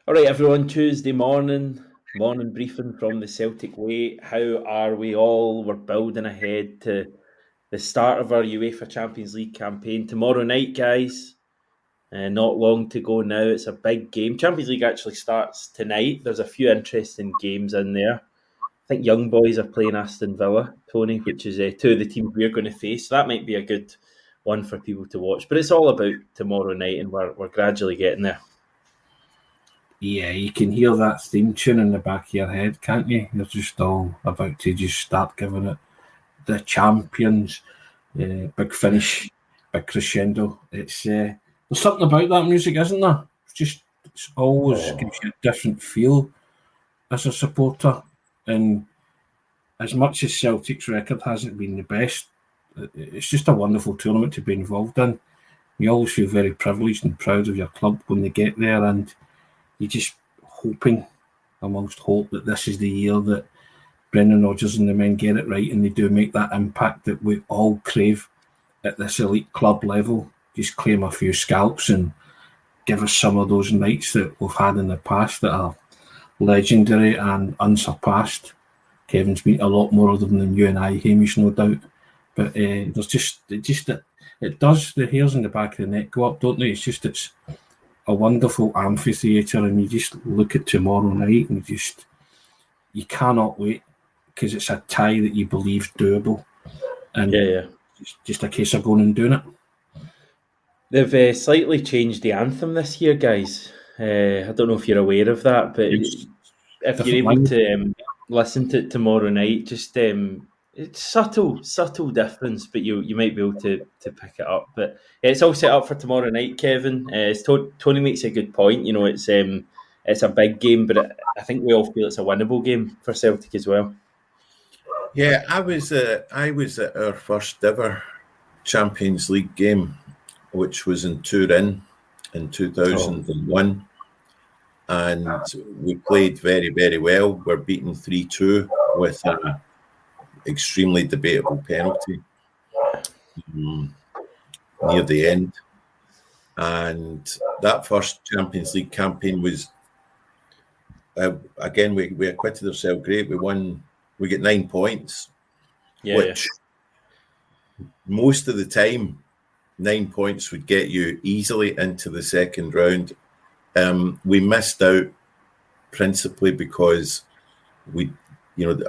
All right, everyone, Tuesday morning briefing from the Celtic Way. How are we all? We're building ahead to the start of our UEFA Champions League campaign tomorrow night, guys. Not long to go now. It's a big game. Champions League actually starts tonight. There's a few interesting games in there. I think Young Boys are playing Aston Villa, Tony, which is two of the teams we're going to face. So that might be a good one for people to watch. But it's all about tomorrow night, and we're gradually getting there. Yeah, you can hear that theme tune in the back of your head, can't you? You're just all about to just start giving it the champions, big finish, big crescendo. It's there's something about that music, isn't there? It's always gives you a different feel as a supporter. And as much as Celtic's record hasn't been the best, it's just a wonderful tournament to be involved in. You always feel very privileged and proud of your club when they get there, and you're just hoping, amongst hope, that this is the year that Brendan Rodgers and the men get it right and they do make that impact that we all crave at this elite club level. Just claim a few scalps and give us some of those nights that we've had in the past that are legendary and unsurpassed. Kevin's been a lot more of them than you and I, Hamish, no doubt. But there's it does, the hairs in the back of the neck go up, don't they? It's a wonderful amphitheatre, and you just look at tomorrow night and you cannot wait, because it's a tie that you believe doable, and it's just a case of going and doing it. They've slightly changed the anthem this year, guys. I don't know if you're aware of that, but if you're able to listen to it tomorrow night, just it's subtle difference, but you might be able to pick it up. But it's all set up for tomorrow night, Kevin. Tony makes a good point. You know, it's a big game, but I think we all feel it's a winnable game for Celtic as well. Yeah, I was at our first ever Champions League game, which was in Turin in 2001. And we played very, very well. We're beaten 3-2 with an extremely debatable penalty near the end. And that first Champions League campaign was, again, we acquitted ourselves great. We won. We get 9 points, which most of the time, 9 points would get you easily into the second round. We missed out principally because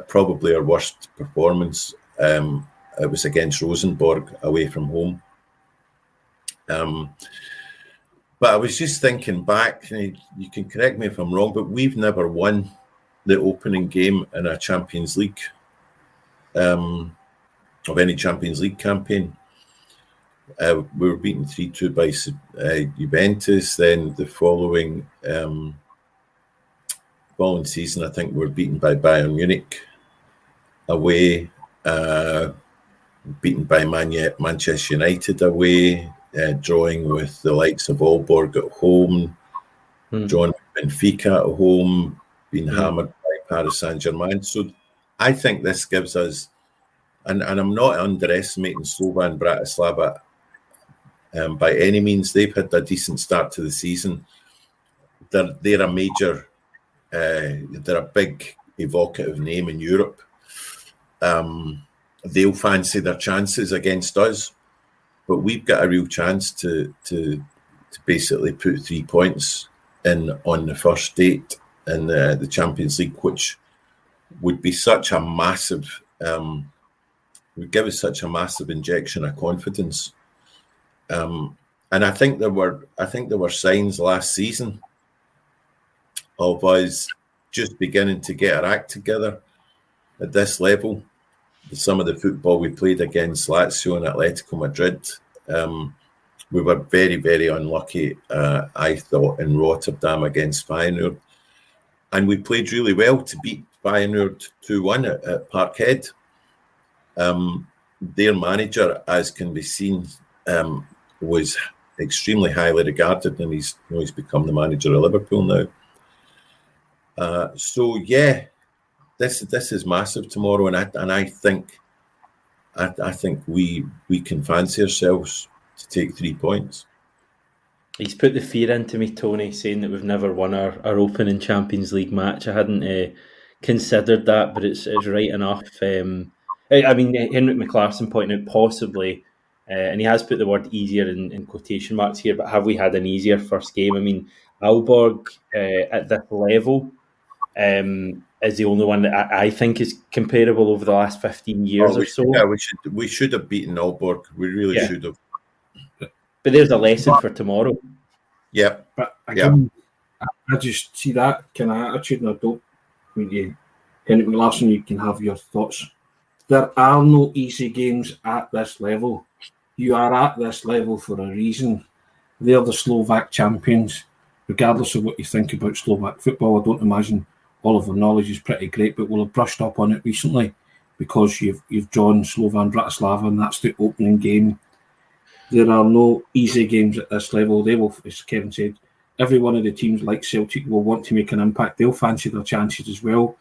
probably our worst performance, it was against Rosenborg away from home. But I was just thinking back, and you can correct me if I'm wrong, but we've never won the opening game in a Champions League, of any Champions League campaign. We were beaten 3-2 by Juventus. Then the following season, I think we were beaten by Bayern Munich away, beaten by Manchester United away, drawing with the likes of Aalborg at home, drawing with Benfica at home, being hammered by Paris Saint-Germain. So I think this gives us, and I'm not underestimating Slovan Bratislava by any means. They've had a decent start to the season. They're a major, they're a big evocative name in Europe. They'll fancy their chances against us, but we've got a real chance to basically put 3 points in on the first date in the Champions League, which would be such a massive, would give us such a massive injection of confidence. And I think there were signs last season of us just beginning to get our act together at this level. Some of the football we played against Lazio and Atletico Madrid, we were very, very unlucky, I thought, in Rotterdam against Feyenoord. And we played really well to beat Feyenoord 2-1 at Parkhead. Their manager, as can be seen, was extremely highly regarded, and he's become the manager of Liverpool now. So yeah, this is massive tomorrow, and I think we can fancy ourselves to take 3 points. He's put the fear into me, Tony, saying that we've never won our opening Champions League match. I hadn't considered that, but it's right enough. I mean, Henrik McLaughlin pointing out possibly, and he has put the word easier in quotation marks here, but have we had an easier first game? I mean, Aalborg at this level is the only one that I think is comparable over the last 15 years or so. Yeah, we should have beaten Aalborg. We really should have. But there's a lesson for tomorrow. Yeah. But again, I just see that kind of attitude, and I don't mean you, Henrik McLaughlin, you can have your thoughts. There are no easy games at this level. You are at this level for a reason. They're the Slovak champions. Regardless of what you think about Slovak football, I don't imagine all of our knowledge is pretty great, but we'll have brushed up on it recently because you've drawn Slovan Bratislava, and that's the opening game. There are no easy games at this level. They will, as Kevin said, every one of the teams like Celtic will want to make an impact. They'll fancy their chances as well.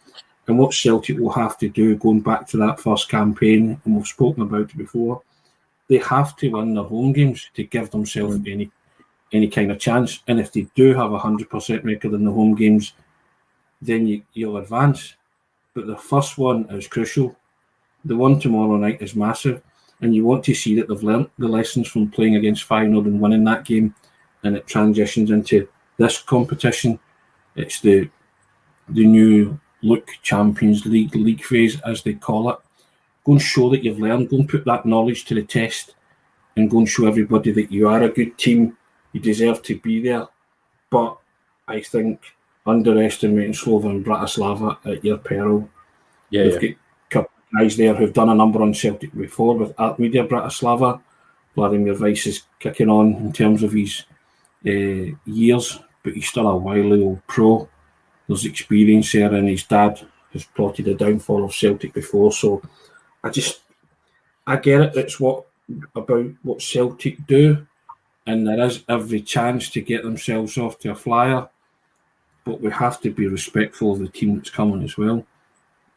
And what Celtic will have to do, going back to that first campaign, and we've spoken about it before, they have to win their home games to give themselves any kind of chance. And if they do have a 100% record in the home games, then you'll advance. But the first one is crucial. The one tomorrow night is massive. And you want to see that they've learnt the lessons from playing against Feyenoord and winning that game, and it transitions into this competition. It's the new look Champions League phase, as they call it. Go and show that you've learned. Go and put that knowledge to the test, and go and show everybody that you are a good team. You deserve to be there. But I think underestimating Slovan Bratislava at your peril. We've got guys there who've done a number on Celtic before with Artmedia Bratislava. Vladimir Weiss is kicking on in terms of his years, but he's still a wily old pro. There's experience there, and his dad has plotted the downfall of Celtic before. So I get it. It's about what Celtic do, and there is every chance to get themselves off to a flyer. But we have to be respectful of the team that's coming as well.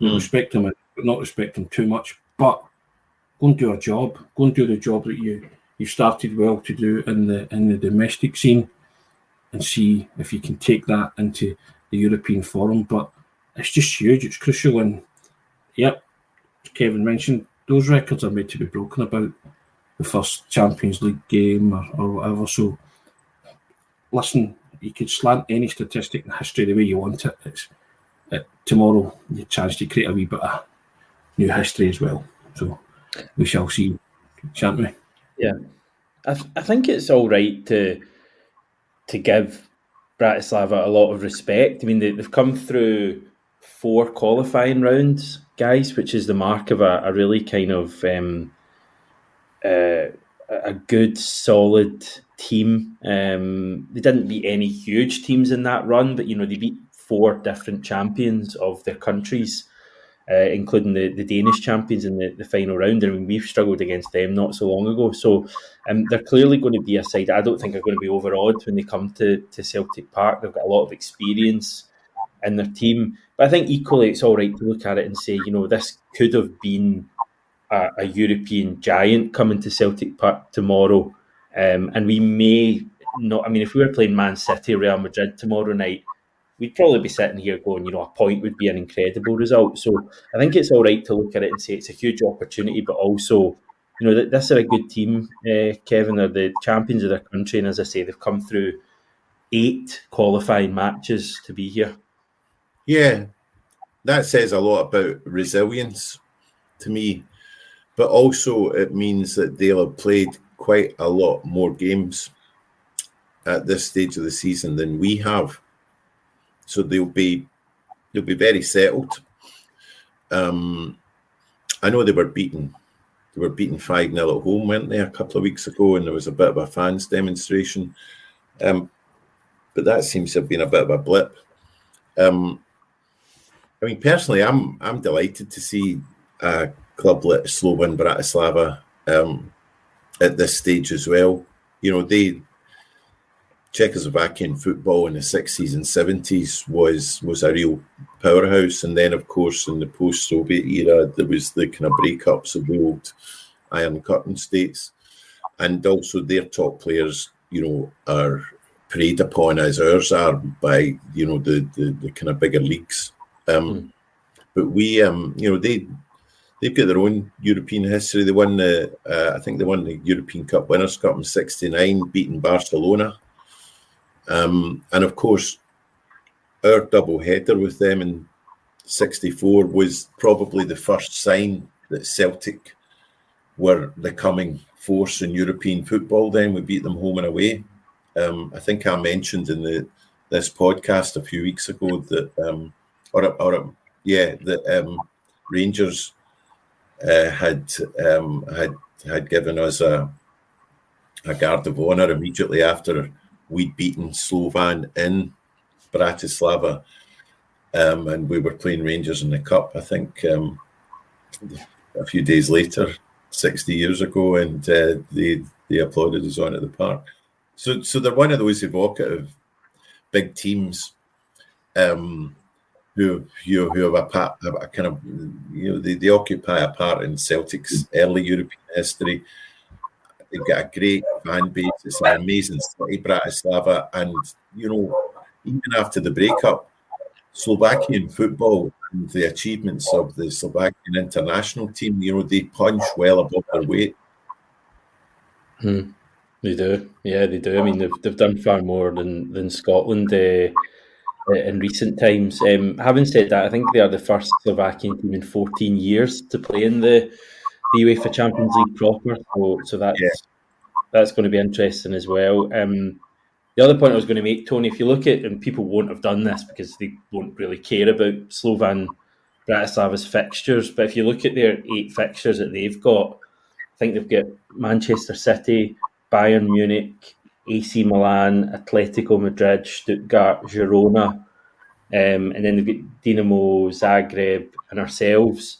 We respect them, but not respect them too much. But go and do a job. Go and do the job that you started well to do in the domestic scene, and see if you can take that into the European forum. But it's just huge. It's crucial. And yep, as Kevin mentioned, those records are made to be broken about the first Champions League game or whatever. So listen, you could slant any statistic in history the way you want it. It's tomorrow your chance to create a wee bit of new history as well. So we shall see, shan't we? Yeah, I think it's all right to give Bratislava a lot of respect. I mean, they've come through 4 qualifying rounds, guys, which is the mark of a really kind of a good, solid team. They didn't beat any huge teams in that run, but they beat 4 different champions of their countries, including the Danish champions in the final round. I mean, we've struggled against them not so long ago. So they're clearly going to be a side I don't think are going to be overawed when they come to Celtic Park. They've got a lot of experience in their team. But I think equally it's all right to look at it and say, this could have been a European giant coming to Celtic Park tomorrow. And we may not, I mean, if we were playing Man City or Real Madrid tomorrow night, we'd probably be sitting here going, a point would be an incredible result. So I think it's all right to look at it and say it's a huge opportunity, but also, this is a good team, Kevin. They're the champions of their country. And as I say, they've come through 8 qualifying matches to be here. Yeah, that says a lot about resilience to me. But also it means that they'll have played quite a lot more games at this stage of the season than we have. So they'll be very settled. I know they were beaten 5-0 at home, weren't they, a couple of weeks ago, and there was a bit of a fans demonstration. But that seems to have been a bit of a blip. I mean, personally, I'm delighted to see a club like Slovan Bratislava at this stage as well. Czechoslovakian football in the 60s and 70s was a real powerhouse, and then of course in the post-Soviet era there was the kind of breakups of the old Iron Curtain states, and also their top players are preyed upon as ours are by the kind of bigger leagues. But we they've got their own European history. They won I think they won the European Cup Winners' Cup in '69, beating Barcelona. And of course, our double header with them in '64 was probably the first sign that Celtic were the coming force in European football. Then we beat them home and away. I think I mentioned in this podcast a few weeks ago that Rangers had given us a guard of honour immediately after we'd beaten Slovan in Bratislava, and we were playing Rangers in the Cup, I think, a few days later, 60 years ago, and they applauded us on at the park. So they're one of those evocative big teams who have a kind of, they occupy a part in Celtic's early European history. They've got a great fan base. It's an amazing city, Bratislava, and even after the breakup, Slovakian football and the achievements of the Slovakian international team, they punch well above their weight. They do, yeah, they do. I mean, they've done far more than Scotland in recent times. Having said that, I think they are the first Slovakian team in 14 years to play in the UEFA Champions League proper. So that's going to be interesting as well. The other point I was going to make, Tony, if you look at, and people won't have done this because they won't really care about Slovan Bratislava's fixtures, but if you look at their 8 fixtures that they've got, I think they've got Manchester City, Bayern Munich, AC Milan, Atletico Madrid, Stuttgart, Girona, and then they've got Dinamo Zagreb and ourselves.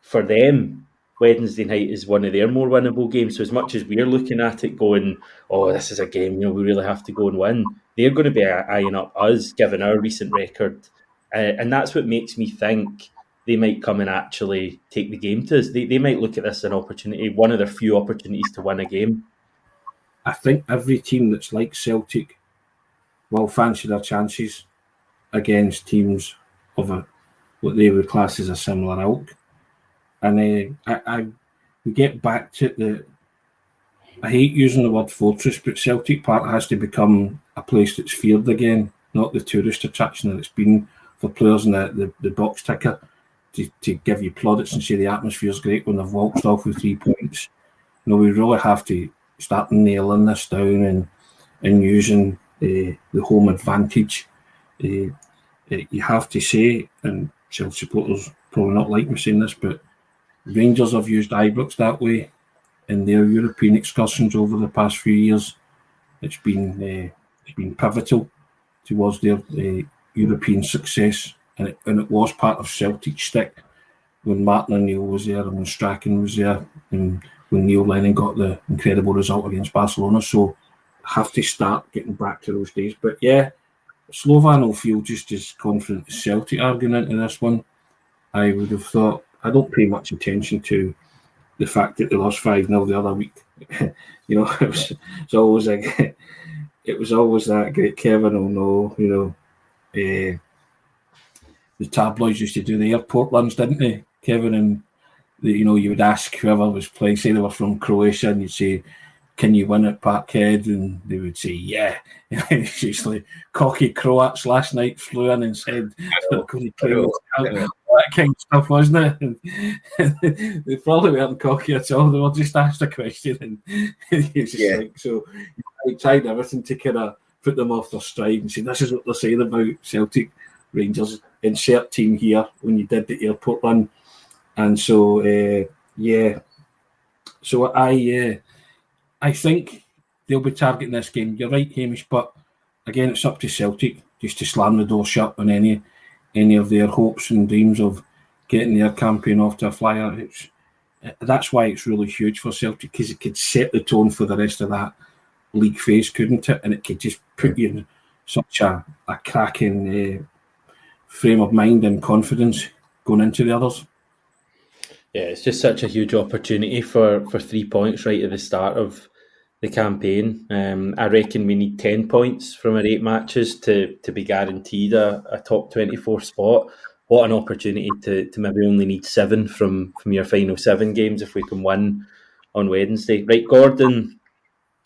For them, Wednesday night is one of their more winnable games. So as much as we're looking at it going, oh, this is a game, we really have to go and win, they're going to be eyeing up us, given our recent record. And that's what makes me think they might come and actually take the game to us. They might look at this as an opportunity, one of their few opportunities to win a game. I think every team that's like Celtic will fancy their chances against teams of what they would class as a similar ilk. And we get back to I hate using the word fortress, but Celtic Park has to become a place that's feared again, not the tourist attraction that it's been for players in the box ticker to give you plaudits and say the atmosphere's great when they've walked off with 3 points. We really have to start nailing this down and using the home advantage. You have to say, and Chelsea supporters probably not like me saying this, but Rangers have used Ibrox that way in their European excursions over the past few years. It's been pivotal towards their European success, and it was part of Celtic's stick when Martin O'Neill was there and when Strachan was there and when Neil Lennon got the incredible result against Barcelona. So have to start getting back to those days. But yeah, Slovan will feel just as confident as Celtic are going into this one. I would have thought. I don't pay much attention to the fact that they lost 5-0 the other week. It was always that great. Kevin will know. The tabloids used to do the airport runs, didn't they, Kevin? And you would ask whoever was playing, say they were from Croatia, and you'd say, "Can you win at Parkhead?" And they would say, "Yeah." It's usually cocky Croats last night flew in and said, that kind of stuff, wasn't it? They probably weren't cocky at all. They were just asked a question, and so I tried everything to kind of put them off their stride and say, "This is what they're saying about Celtic, Rangers. Insert team here when you did the airport run." And so, So I think they'll be targeting this game. You're right, Hamish, but again, it's up to Celtic just to slam the door shut on any of their hopes and dreams of getting their campaign off to a flyer. That's why it's really huge for Celtic, because it could set the tone for the rest of that league phase, couldn't it? And it could just put you in such a cracking frame of mind and confidence going into the others. Yeah, it's just such a huge opportunity for 3 points right at the start of the campaign. I reckon we need 10 points from our 8 matches to be guaranteed a top 24 spot. What an opportunity to maybe only need 7 from your final 7 games if we can win on Wednesday. Right, Gordon,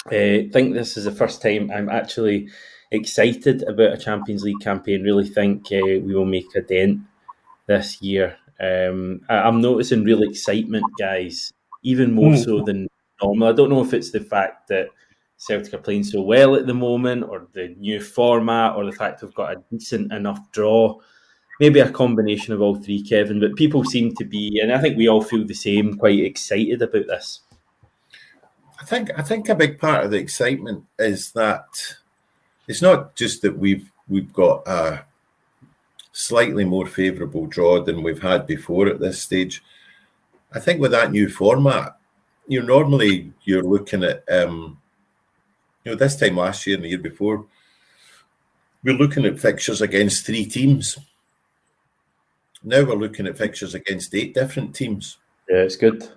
I think this is the first time I'm actually excited about a Champions League campaign. Really think we will make a dent this year. I'm noticing real excitement, guys, even more so than normal. I don't know if it's the fact that Celtic are playing so well at the moment, or the new format, or the fact we've got a decent enough draw. Maybe a combination of all three, Kevin, but people seem to be, and I think we all feel the same, quite excited about this. I think a big part of the excitement is that it's not just that we've got a slightly more favourable draw than we've had before at this stage. I think with that new format, normally you're looking at this time last year and the year before, we're looking at fixtures against 3 teams. Now we're looking at fixtures against 8 different teams. Yeah, it's good.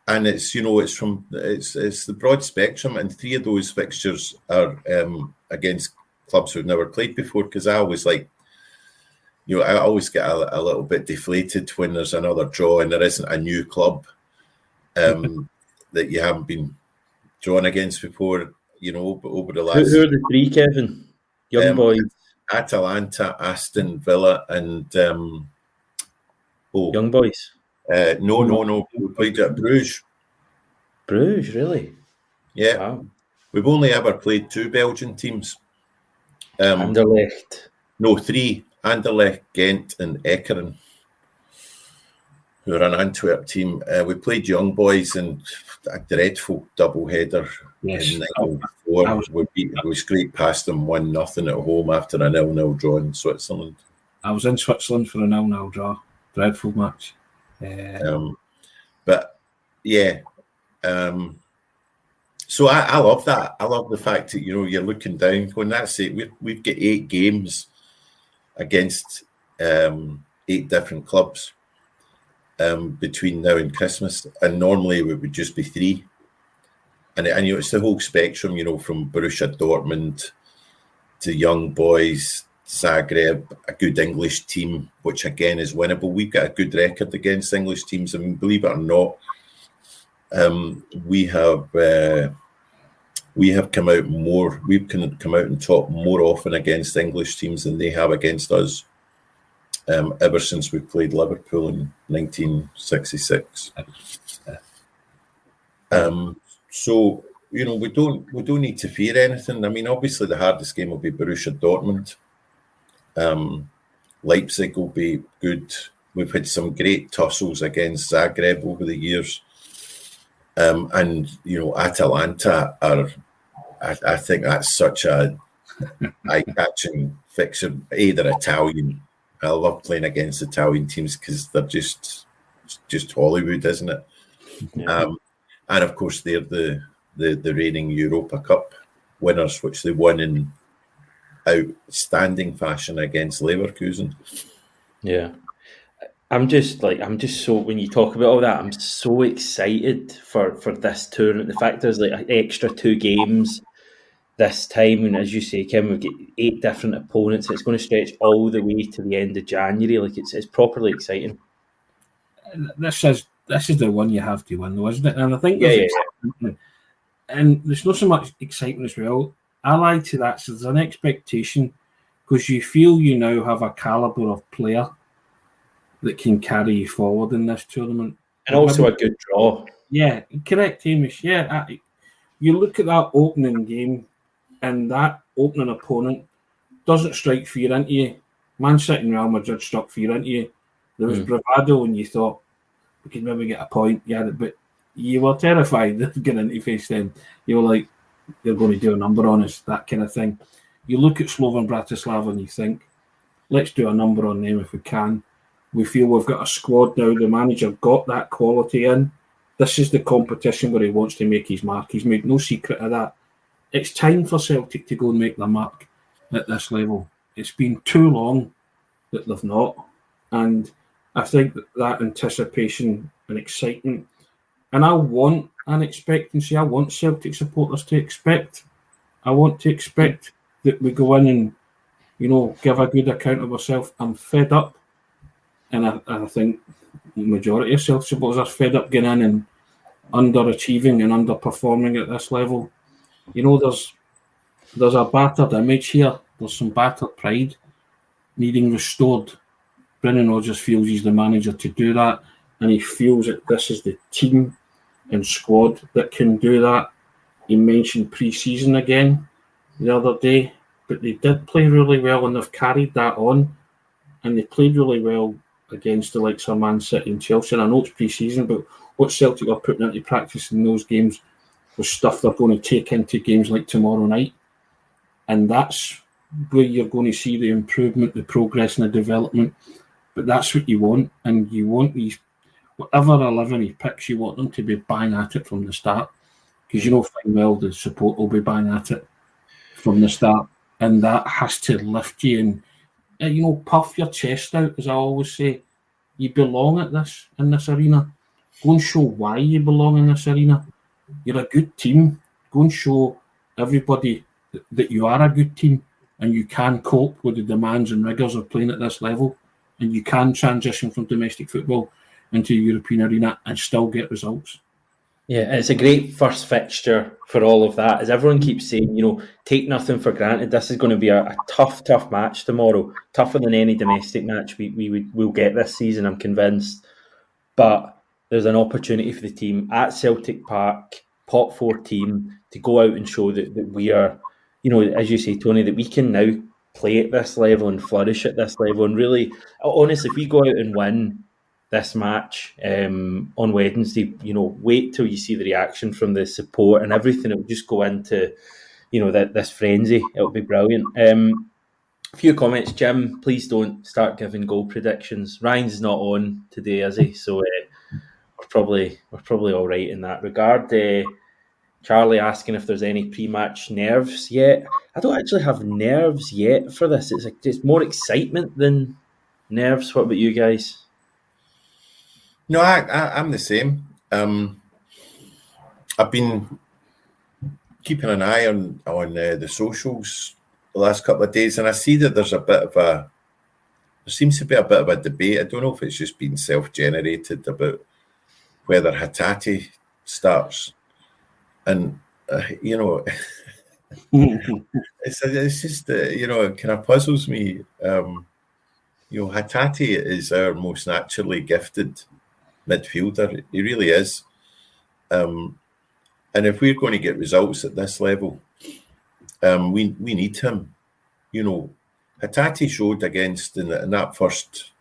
And it's it's the broad spectrum, and 3 of those fixtures are against clubs who've never played before. Because I always I always get a little bit deflated when there's another draw and there isn't a new club that you haven't been drawn against before. Over the last. Who are the 3, Kevin? Young boys. Atalanta, Aston Villa, and Young boys. No. We played at Bruges. Bruges, really? Yeah. Wow. We've only ever played 2 Belgian teams. Anderlecht. No, 3. Anderlecht, Ghent, and Ekeren, who are an Antwerp team. We played Young Boys in a dreadful double-header in 1994. We scraped past them 1-0 at home after a 0-0 draw in Switzerland. I was in Switzerland for a 0-0 draw. Dreadful match. But yeah, so I love that. I love the fact that you're looking down, going, that's it. We've got 8 games against 8 different clubs between now and Christmas, and normally it would just be 3. And it's the whole spectrum, from Borussia Dortmund to Young Boys, Zagreb, a good English team, which again is winnable. We've got a good record against English teams. I mean, believe it or not, we have come out more. We've come out and top more often against English teams than they have against us. Ever since we played Liverpool in 1966. So we don't need to fear anything. I mean, obviously the hardest game will be Borussia Dortmund. Leipzig will be good. We've had some great tussles against Zagreb over the years. And Atalanta are, I think that's such a eye-catching fixture. They're Italian. I love playing against Italian teams because they're just Hollywood, isn't it? Yeah. And of course they're the reigning Europa Cup winners, which they won in outstanding fashion against Leverkusen. Yeah. I'm just so, when you talk about all that, I'm so excited for this tournament. The fact there's an extra 2 games this time, and as you say, Kim, we've got 8 different opponents. It's going to stretch all the way to the end of January. It's properly exciting. This is the one you have to win, though, isn't it? And I think and there's not so much excitement as well. Allied to that, so there's an expectation because you feel you now have a calibre of player that can carry you forward in this tournament. And also a good draw. Yeah, correct, Hamish. Yeah, you look at that opening game and that opening opponent doesn't strike fear into you. Man City and Real Madrid struck fear into you. There was bravado and you thought, we could maybe get a point. Yeah, but you were terrified of getting into face them. You were like, they're going to do a number on us, that kind of thing. You look at Slovan Bratislava and you think, let's do a number on them if we can. We feel we've got a squad now. The manager got that quality in. This is the competition where he wants to make his mark. He's made no secret of that. It's time for Celtic to go and make their mark at this level. It's been too long that they've not. And I think that anticipation and excitement, and I want an expectancy. I want Celtic supporters to expect. I want to expect that we go in and, give a good account of ourselves. I'm fed up, and I think the majority of Celtic supporters are fed up getting in and underachieving and underperforming at this level. There's a battered image here. There's some battered pride needing restored. Brendan Rodgers feels he's the manager to do that, and he feels that this is the team and squad that can do that. He mentioned pre-season again the other day, but they did play really well, and they've carried that on, and they played really well against the likes of Man City and Chelsea. And I know it's pre-season, but what Celtic are putting into practice in those games was stuff they're going to take into games like tomorrow night, and that's where you're going to see the improvement, the progress and the development. But that's what you want, and you want these, whatever 11 he picks, you want them to be bang at it from the start, because fine well the support will be bang at it from the start, and that has to lift you and puff your chest out, as I always say. You belong in this arena. Go and show why you belong in this arena. You're a good team. Go and show everybody that you are a good team, and you can cope with the demands and rigours of playing at this level, and you can transition from domestic football into the European arena and still get results. Yeah, it's a great first fixture for all of that. As everyone keeps saying, take nothing for granted. This is going to be a tough match tomorrow, tougher than any domestic match we'll get this season, I'm convinced. But there's an opportunity for the team at Celtic Park, pot 4 team, to go out and show that we are, as you say, Tony, that we can now play at this level and flourish at this level. And really, honestly, if we go out and win this match on Wednesday, wait till you see the reaction from the support and everything. It'll just go into, this frenzy. It'll be brilliant. A few comments, Jim. Please don't start giving goal predictions. Ryan's not on today, is he? So we're probably all right in that regard. Charlie asking if there's any pre-match nerves yet. I don't actually have nerves yet for this. It's more excitement than nerves. What about you guys? No, I'm the same. I've been keeping an eye on the socials the last couple of days, and I see that there seems to be a bit of a debate. I don't know if it's just been self-generated about whether Hati starts, and it's just it kind of puzzles me. Hati is our most naturally gifted midfielder. He really is. And if we're going to get results at this level, we need him. Hati showed against in that first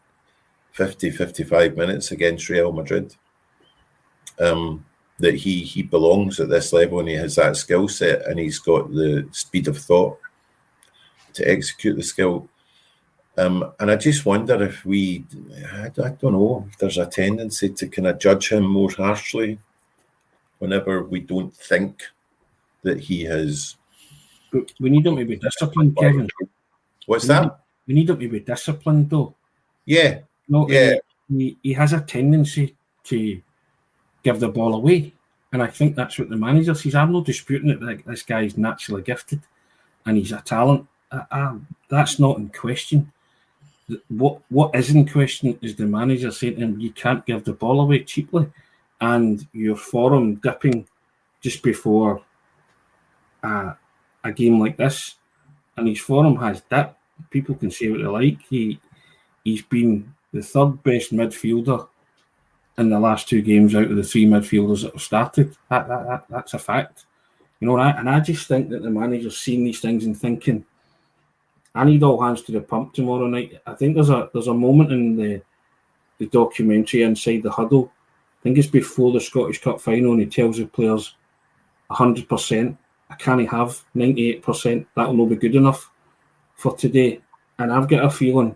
50-55 minutes against Real Madrid that he belongs at this level, and he has that skill set, and he's got the speed of thought to execute the skill. And I just wonder if I don't know, if there's a tendency to kind of judge him more harshly whenever we don't think that he has. But we need him to be disciplined, Kevin. What's that? We need him to be disciplined, though. Yeah. He has a tendency to give the ball away, and I think that's what the manager sees. I'm not disputing it that this guy is naturally gifted and he's a talent. That's not in question. What is in question is the manager saying to him, you can't give the ball away cheaply, and your form dipping just before a game like this, and his form has dipped. People can say what they like. He's been the third best midfielder in the last 2 games out of the 3 midfielders that have started. That's a fact. And I just think that the manager's seeing these things and thinking, I need all hands to the pump tomorrow night. I think there's a moment in the documentary Inside the Huddle. I think it's before the Scottish Cup final, and he tells the players 100%. I can't have 98%. That'll not be good enough for today. And I've got a feeling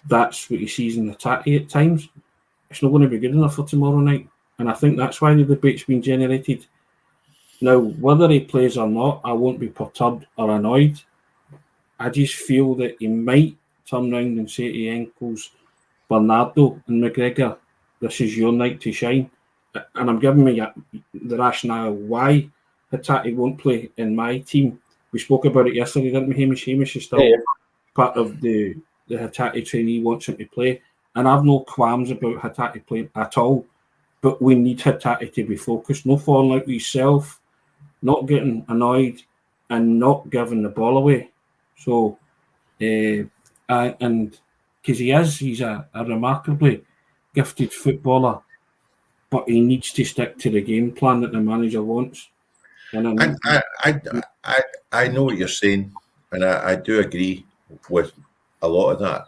that's what he sees in the Hati at times. It's not going to be good enough for tomorrow night. And I think that's why the debate's been generated. Now, whether he plays or not, I won't be perturbed or annoyed. I just feel that he might turn round and say to Enkles, Bernardo and McGregor, this is your night to shine. and I'm giving me the rationale why Hati won't play in my team. We spoke about it yesterday, didn't we, Hamish? Hamish is still part of the Hati trainee, wants him to play. And I've no qualms about Hati playing at all. But we need Hati to be focused, no falling out with himself, not getting annoyed, and not giving the ball away. So, and because he's a remarkably gifted footballer, but he needs to stick to the game plan that the manager wants. And I know what you're saying, and I do agree with a lot of that.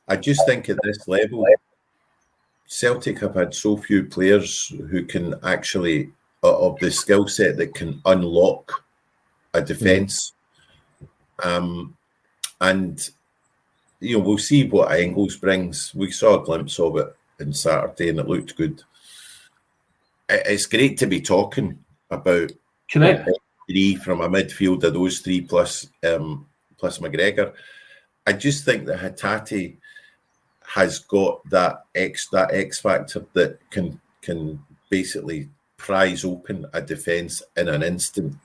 I just think at this level, Celtic have had so few players who can actually, of the skill set that can unlock a defence. And, we'll see what Engels brings. We saw a glimpse of it on Saturday and it looked good. It's great to be talking about three from a midfield of those three plus McGregor. I just think that Hati has got that X factor that can basically prise open a defence in an instant.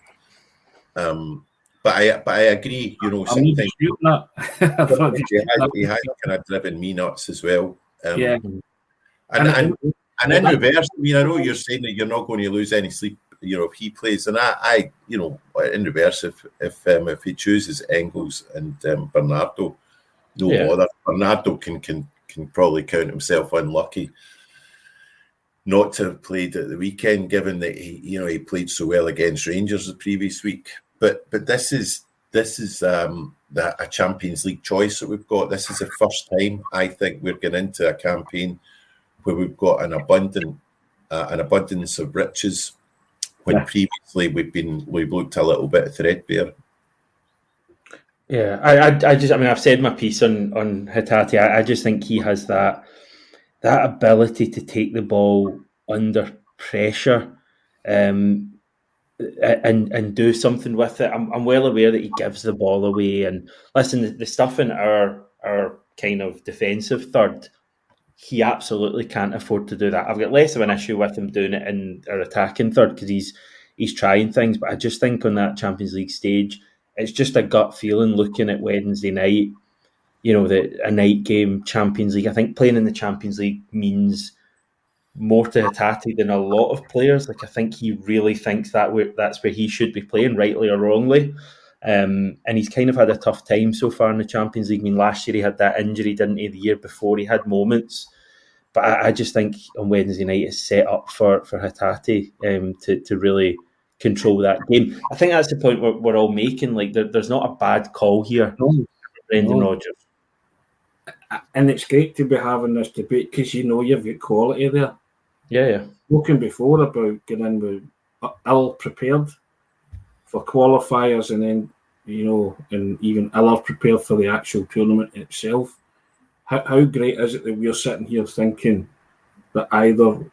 But I agree, sometimes he has kind of driven me nuts as well. And in reverse, I know you're saying that you're not going to lose any sleep, if he plays. And I in reverse, if he chooses Engels and Bernardo, bother. Bernardo can probably count himself unlucky not to have played at the weekend, given that he played so well against Rangers the previous week. But this is a Champions League choice that we've got. This is the first time I think we're getting into a campaign where we've got an abundance of riches, when previously we've looked a little bit threadbare. Yeah, I've said my piece on Hati. I just think he has that ability to take the ball under pressure, and do something with it. I'm well aware that he gives the ball away. And listen, the stuff in our kind of defensive third, he absolutely can't afford to do that. I've got less of an issue with him doing it in our attacking third because he's trying things. But I just think on that Champions League stage, it's just a gut feeling looking at Wednesday night, a night game, Champions League. I think playing in the Champions League means more to Hati than a lot of players. Like, I think he really thinks that's where he should be playing, rightly or wrongly. And he's kind of had a tough time so far in the Champions League. I mean, last year he had that injury, didn't he? The year before he had moments. But I just think on Wednesday night it's set up for Hati to really control that game. I think that's the point we're all making. Like, there's not a bad call here, Brendan Rodgers. And it's great to be having this debate because you've got quality there. Yeah. Spoken before about getting in with ill prepared for qualifiers, and then and even ill prepared for the actual tournament itself. How great is it that we're sitting here thinking that either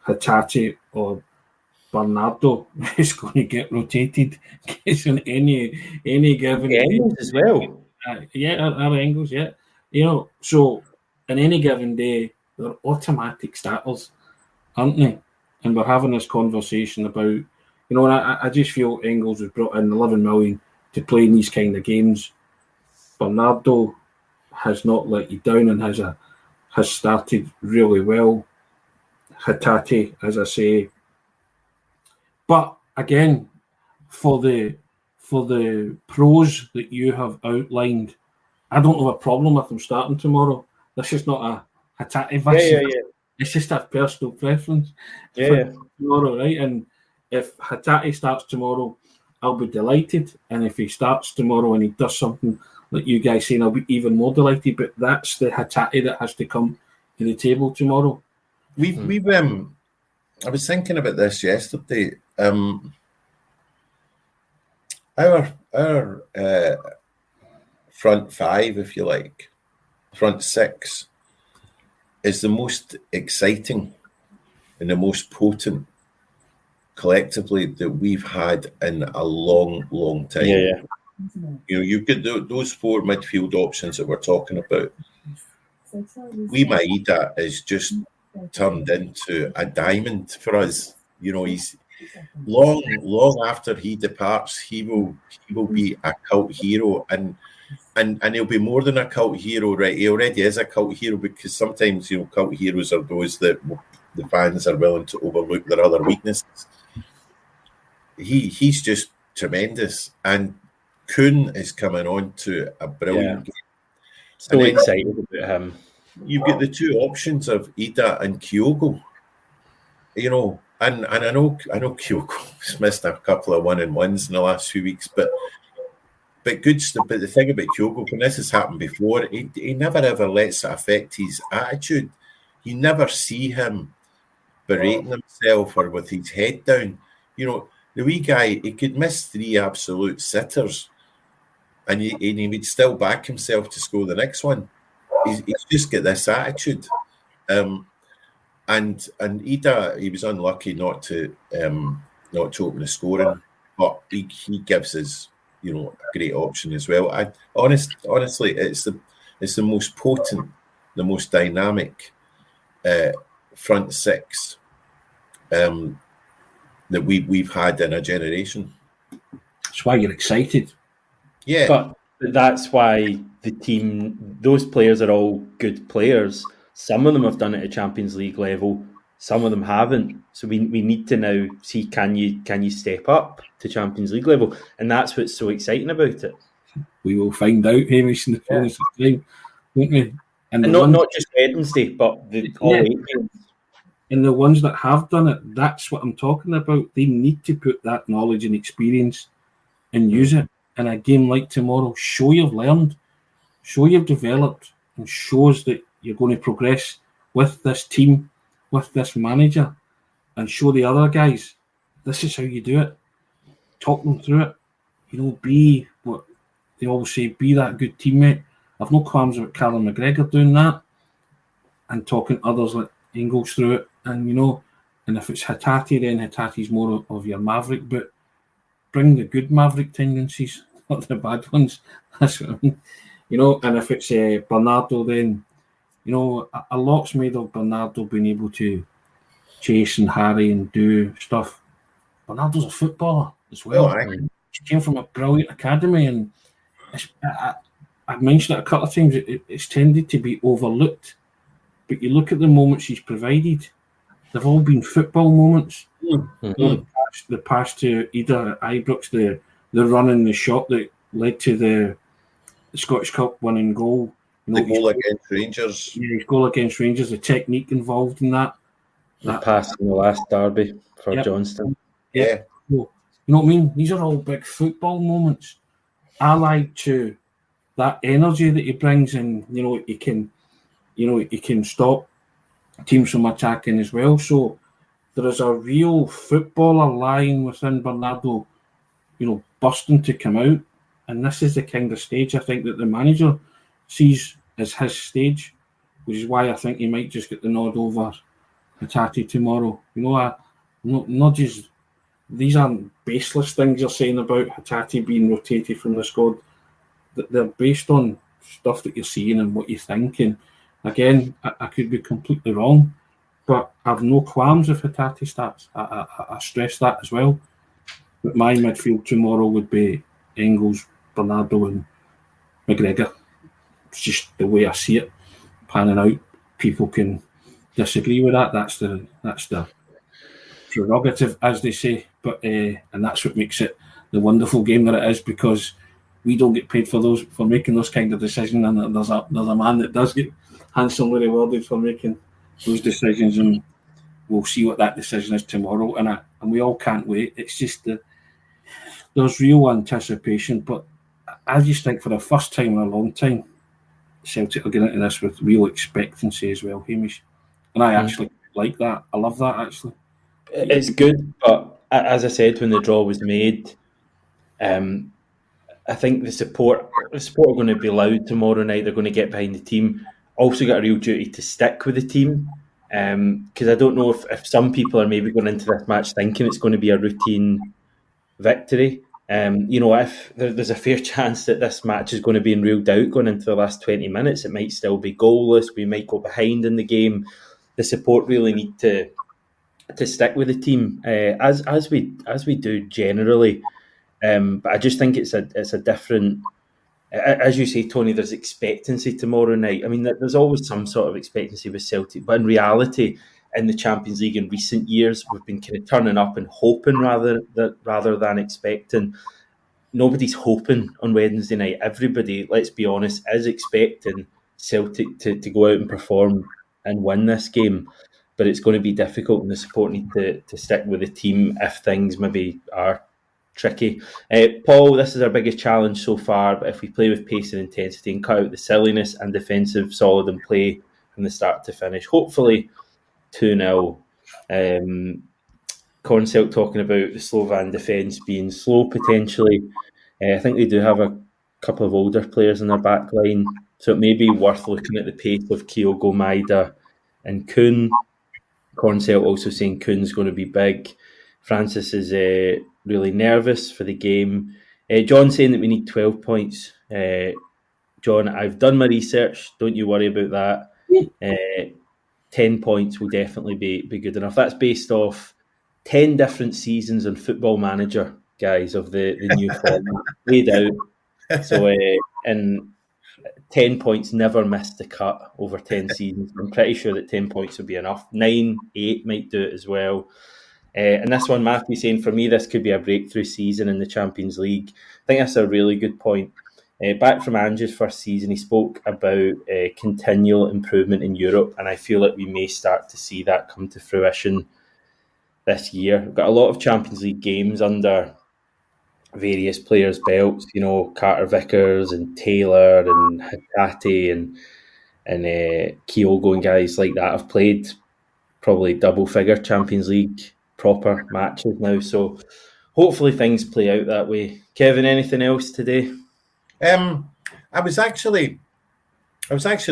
Hati or Bernardo is going to get rotated in any given Engels as well. Our Engels, so in any given day, they're automatic starters, aren't they? And we're having this conversation about, and I just feel Engels was brought in 11 million to play in these kind of games. Bernardo has not let you down and has started really well. Hati, as I say. But again, for the pros that you have outlined, I don't have a problem with them starting tomorrow. This is not a Hati versus. Yeah. It's just a personal preference for tomorrow, right? And if Hati starts tomorrow, I'll be delighted. And if he starts tomorrow and he does something like you guys saying, I'll be even more delighted. But that's the Hati that has to come to the table tomorrow. We've I was thinking about this yesterday. Our front five, if you like, front six, is the most exciting and the most potent collectively that we've had in a long, long time. Yeah. You've got those four midfield options that we're talking about. Maeda is just turned into a diamond for us. You know, he's long after he departs, he will be a cult hero, and he'll be more than a cult hero, right? He already is a cult hero, because sometimes, you know, cult heroes are those that the fans are willing to overlook their other weaknesses. He's just tremendous, and Kuhn is coming on to a brilliant game. So excited about him. You've got the two options of Ida and Kyogo, you know, and I know Kyogo's missed a couple of 1-on-1s in the last few weeks, but good stuff. But the thing about Kyogo, when this has happened before, he never ever lets it affect his attitude. You never see him berating himself or with his head down. You know, the wee guy, he could miss 3 absolute sitters, and he would still back himself to score the next one. He's just got this attitude. And Ida, he was unlucky not to open the scoring, but he gives us, you know, a great option as well. Honestly, it's the most potent, the most dynamic front six that we've had in a generation. That's why you're excited. Yeah, but that's why the team, those players are all good players. Some of them have done it at Champions League level. Some of them haven't. So we need to now see, can you step up to Champions League level? And that's what's so exciting about it. We will find out, Hamish, in the fullness of time, won't we? And not just Wednesday, but all 8 games. And the ones that have done it, that's what I'm talking about. They need to put that knowledge and experience and use it in a game like tomorrow. Show you've learned, show you've developed, and shows that you're going to progress with this team, with this manager, and show the other guys this is how you do it. Talk them through it. You know, be what they always say, be that good teammate. I've no qualms about Callum McGregor doing that and talking others like Ingles through it. And, you know, and if it's Hati, then Hati's more of your maverick, but bring the good maverick tendencies, not the bad ones. That's what I mean. You know, and if it's Bernardo, then, you know, a lot's made of Bernardo being able to chase and harry and do stuff. Bernardo's a footballer as well. He came from a brilliant academy, and I've mentioned it a couple of times, it's tended to be overlooked. But you look at the moments he's provided, they've all been football moments. Mm-hmm. You know, the pass to Ida Ibrox, the run and the shot that led to the Scottish Cup winning goal. You know, the goal against Rangers. Yeah, his goal against Rangers, the technique involved in that. The pass in the last derby for Johnston. Yeah. You know what I mean? These are all big football moments allied to that energy that he brings, and, you know, he can stop teams from attacking as well. So there is a real footballer lying within Bernardo, you know, bursting to come out. And this is the kind of stage I think that the manager sees as his stage, which is why I think he might just get the nod over Hati tomorrow. You know, not just, these aren't baseless things you're saying about Hati being rotated from the squad. They're based on stuff that you're seeing and what you're thinking. Again, I could be completely wrong, but I've no qualms if Hati starts. I stress that as well. But my midfield tomorrow would be Engels, Bernardo and McGregor. It's just the way I see it panning out. People can disagree with that. That's the prerogative, as they say. But and that's what makes it the wonderful game that it is, because we don't get paid for making those kind of decisions, and there's a man that does get handsomely rewarded for making those decisions, and we'll see what that decision is tomorrow. And we all can't wait. It's just there's real anticipation, but I just think for the first time in a long time, Celtic will get into this with real expectancy as well, Hamish. And I actually like that. I love that, actually. It's good, but as I said when the draw was made, I think the support are going to be loud tomorrow night. They're going to get behind the team. Also got a real duty to stick with the team, because I don't know if some people are maybe going into this match thinking it's going to be a routine victory. You know, if there's a fair chance that this match is going to be in real doubt going into the last 20 minutes, it might still be goalless. We might go behind in the game. the support really need to stick with the team, as we do generally. But I just think it's a different. As you say, Tony, there's expectancy tomorrow night. I mean, there's always some sort of expectancy with Celtic, but in reality, in the Champions League in recent years, we've been kind of turning up and hoping rather than expecting. Nobody's hoping on Wednesday night. Everybody, let's be honest, is expecting Celtic to go out and perform and win this game. But it's going to be difficult, and the support need to stick with the team if things maybe are tricky. Paul, this is our biggest challenge so far, but if we play with pace and intensity and cut out the silliness and defensive solid and play from the start to finish, hopefully 2-0. Conselt talking about the Slovan defence being slow potentially. I think they do have a couple of older players in their back line, so it may be worth looking at the pace of Kyogo, Maeda and Kuhn. Conselt also saying Kuhn's going to be big. Francis is really nervous for the game. John saying that we need 12 points. John, I've done my research. Don't you worry about that. 10 points will definitely be good enough. That's based off 10 different seasons on Football Manager, guys, of the new format laid out. So, and 10 points never missed the cut over 10 seasons. I'm pretty sure that 10 points will be enough. 9, 8 might do it as well. And this one, Matthew saying, for me, this could be a breakthrough season in the Champions League. I think that's a really good point. Back from Ange's first season, he spoke about continual improvement in Europe, and I feel like we may start to see that come to fruition this year. We've got a lot of Champions League games under various players' belts, Carter Vickers and Taylor and Hati and Kyogo and guys like that have played probably double-figure Champions League proper matches now. So hopefully things play out that way. Kevin, anything else today? I was actually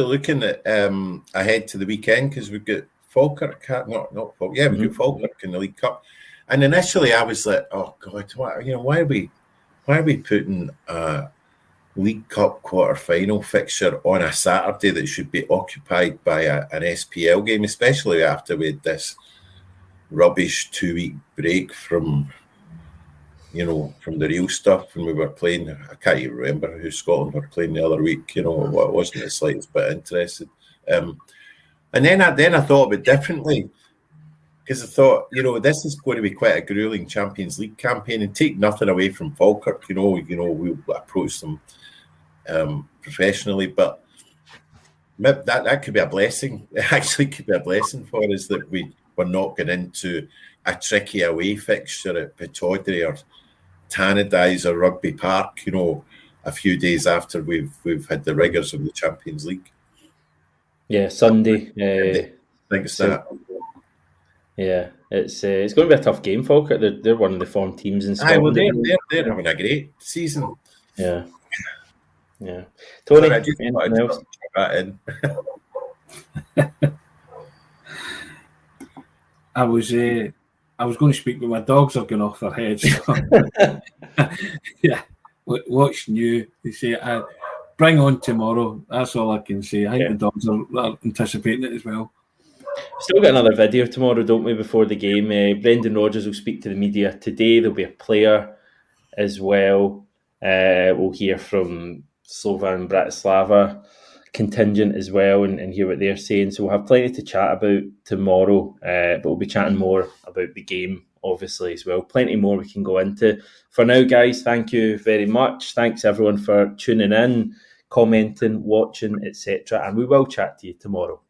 looking at ahead to the weekend because we've got Falkirk, not Falkirk. Yeah, we've got Falkirk in the League Cup. And initially I was like, oh God, why are we putting a League Cup quarter-final fixture on a Saturday that should be occupied by an SPL game, especially after we had this rubbish 2-week break from the real stuff when we were playing. I can't even remember who Scotland were playing the other week. I wasn't the slightest bit interested. And then I thought of it differently, because I thought, this is going to be quite a grueling Champions League campaign, and take nothing away from Falkirk. We'll approach them professionally, but that could be a blessing. It actually could be a blessing for us that we're not going into a tricky away fixture at Pittodrie or Tannadice or Rugby Park, a few days after we've had the rigours of the Champions League. Yeah, Sunday. Thanks to that. Yeah, it's going to be a tough game, Falkirk. They're one of the form teams in Scotland. They're having a great season. Yeah. Tony, I just anything else? That in. I was going to speak, but my dogs are going off their heads. Yeah, what's new? They say, bring on tomorrow. That's all I can say. I think the dogs are anticipating it as well. Still got another video tomorrow, don't we, before the game? Brendan Rodgers will speak to the media today. There'll be a player as well. We'll hear from Slovan Bratislava contingent as well and hear what they're saying. So we'll have plenty to chat about tomorrow, but we'll be chatting more about the game, obviously, as well. Plenty more we can go into. For now, guys, thank you very much. Thanks, everyone, for tuning in, commenting, watching, etc. And we will chat to you tomorrow.